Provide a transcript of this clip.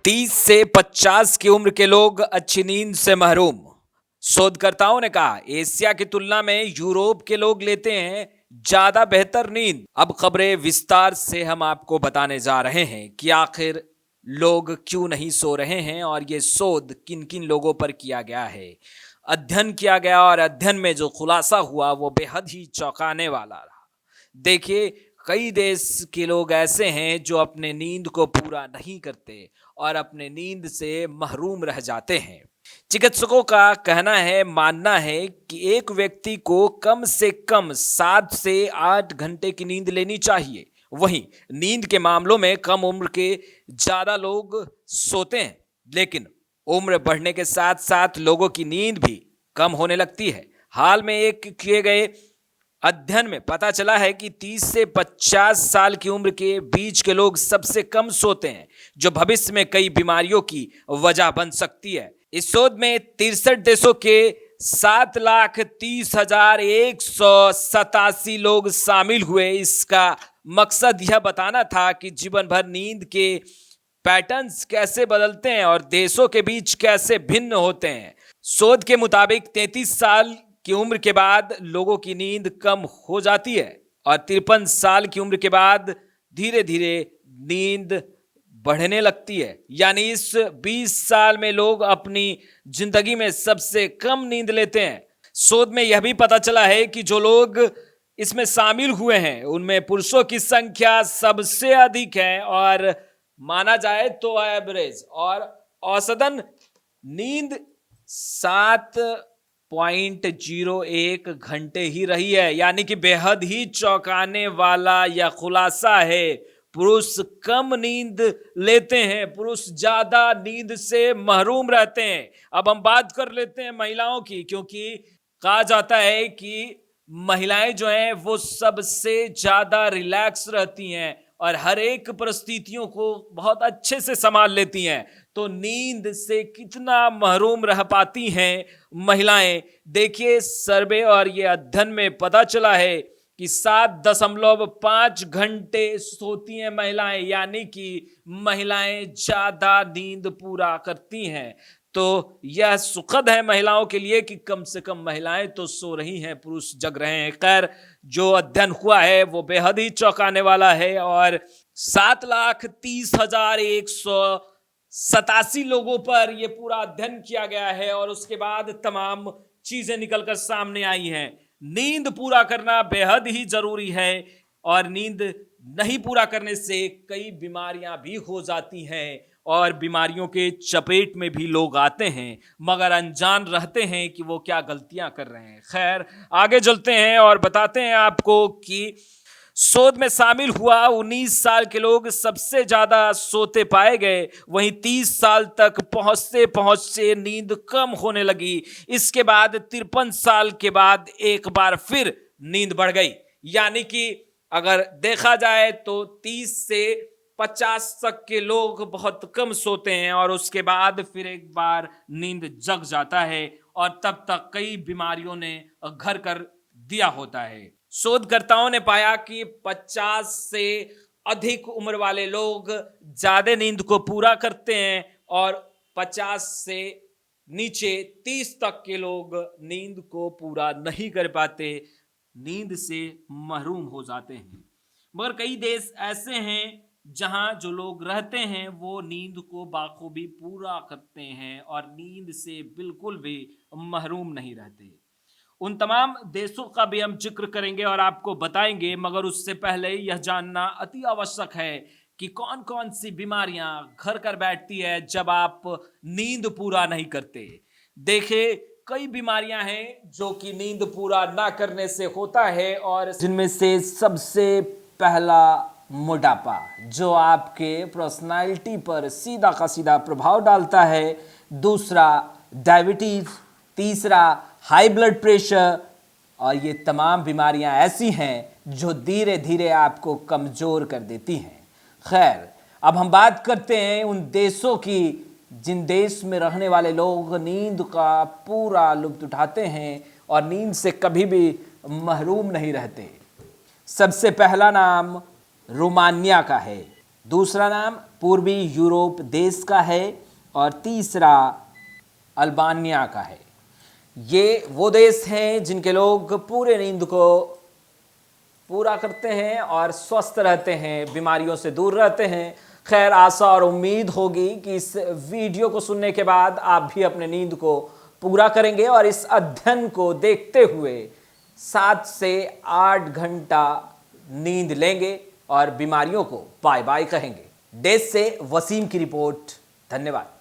30 से 50 की उम्र के लोग अच्छी नींद से महरूम। शोधकर्ताओं ने कहा एशिया की तुलना में यूरोप के लोग लेते हैं ज्यादा बेहतर नींद। अब खबरें विस्तार से हम आपको बताने जा रहे हैं कि आखिर लोग क्यों नहीं सो रहे हैं और ये शोध किन किन लोगों पर किया गया है। अध्ययन किया गया और अध्ययन में जो खुलासा हुआ वो बेहद ही चौंकाने वाला रहा। देखिए, कई देश के लोग ऐसे हैं जो अपने नींद को पूरा नहीं करते और अपने नींद से महरूम रह जाते हैं। चिकित्सकों का मानना है कि एक व्यक्ति को कम से कम 7 से 8 घंटे की नींद लेनी चाहिए। वहीं नींद के मामलों में कम उम्र के ज्यादा लोग सोते हैं, लेकिन उम्र बढ़ने के साथ साथ लोगों की नींद भी कम होने लगती है। हाल में एक किए गए अध्ययन में पता चला है कि 30 से 50 साल की उम्र के बीच के लोग सबसे कम सोते हैं, जो भविष्य में कई बीमारियों की वजह बन सकती है। इस शोध में 63 देशों के 7,30,187 लोग शामिल हुए। इसका मकसद यह बताना था कि जीवन भर नींद के पैटर्न्स कैसे बदलते हैं और देशों के बीच कैसे भिन्न होते हैं। शोध के मुताबिक 33 साल की उम्र के बाद लोगों की नींद कम हो जाती है और 53 साल की उम्र के बाद धीरे धीरे नींद बढ़ने लगती है। यानी इस 20 साल में लोग अपनी जिंदगी में सबसे कम नींद लेते हैं। शोध में यह भी पता चला है कि जो लोग इसमें शामिल हुए हैं उनमें पुरुषों की संख्या सबसे अधिक है और माना जाए तो एवरेज और औसतन नींद 7.01 घंटे ही रही है। यानी कि बेहद ही चौंकाने वाला यह खुलासा है। पुरुष कम नींद लेते हैं, पुरुष ज्यादा नींद से महरूम रहते हैं। अब हम बात कर लेते हैं महिलाओं की, क्योंकि कहा जाता है कि महिलाएं जो हैं वो सबसे ज्यादा रिलैक्स रहती हैं और हर एक परिस्थितियों को बहुत अच्छे से संभाल लेती हैं। तो नींद से कितना महरूम रह पाती हैं महिलाएं। देखिए, सर्वे और ये अध्ययन में पता चला है कि 7.5 घंटे सोती हैं महिलाएं, यानी कि महिलाएं ज्यादा नींद पूरा करती हैं। तो यह सुखद है महिलाओं के लिए कि कम से कम महिलाएं तो सो रही हैं, पुरुष जग रहे हैं। खैर, जो अध्ययन हुआ है वो बेहद ही चौंकाने वाला है और 7,30,187 लोगों पर यह पूरा अध्ययन किया गया है और उसके बाद तमाम चीजें निकलकर सामने आई हैं। नींद पूरा करना बेहद ही जरूरी है और नींद नहीं पूरा करने से कई बीमारियां भी हो जाती हैं और बीमारियों के चपेट में भी लोग आते हैं, मगर अनजान रहते हैं कि वो क्या गलतियां कर रहे हैं। खैर, आगे चलते हैं और बताते हैं आपको कि शोध में शामिल हुआ 19 साल के लोग सबसे ज्यादा सोते पाए गए। वहीं 30 साल तक पहुंचते पहुंचते नींद कम होने लगी। इसके बाद 53 साल के बाद एक बार फिर नींद बढ़ गई। यानी कि अगर देखा जाए तो 30 से 50 तक के लोग बहुत कम सोते हैं और उसके बाद फिर एक बार नींद जग जाता है और तब तक कई बीमारियों ने घर कर दिया होता है। शोधकर्ताओं ने पाया कि 50 से अधिक उम्र वाले लोग ज्यादा नींद को पूरा करते हैं और 50 से नीचे 30 तक के लोग नींद को पूरा नहीं कर पाते, नींद से महरूम हो जाते हैं। मगर कई देश ऐसे हैं जहां जो लोग रहते हैं वो नींद को बाखूबी पूरा करते हैं और नींद से बिल्कुल भी महरूम नहीं रहते। उन तमाम देशों का भी हम जिक्र करेंगे और आपको बताएंगे, मगर उससे पहले यह जानना अति आवश्यक है कि कौन कौन सी बीमारियां घर कर बैठती है जब आप नींद पूरा नहीं करते। देखिए, कई बीमारियां हैं जो कि नींद पूरा ना करने से होता है और जिनमें से सबसे पहला मोटापा, जो आपके पर्सनालिटी पर सीधा का सीधा प्रभाव डालता है। दूसरा डायबिटीज, तीसरा हाई ब्लड प्रेशर, और ये तमाम बीमारियां ऐसी हैं जो धीरे धीरे आपको कमजोर कर देती हैं। खैर, अब हम बात करते हैं उन देशों की जिन देश में रहने वाले लोग नींद का पूरा लुत्फ उठाते हैं और नींद से कभी भी महरूम नहीं रहते। सबसे पहला नाम रोमानिया का है। दूसरा नाम पूर्वी यूरोप देश का है और तीसरा अल्बानिया का है। ये वो देश हैं जिनके लोग पूरे नींद को पूरा करते हैं और स्वस्थ रहते हैं, बीमारियों से दूर रहते हैं। खैर, आशा और उम्मीद होगी कि इस वीडियो को सुनने के बाद आप भी अपने नींद को पूरा करेंगे और इस अध्ययन को देखते हुए 7 से 8 घंटा नींद लेंगे और बीमारियों को बाय बाय कहेंगे। देश से वसीम की रिपोर्ट। धन्यवाद।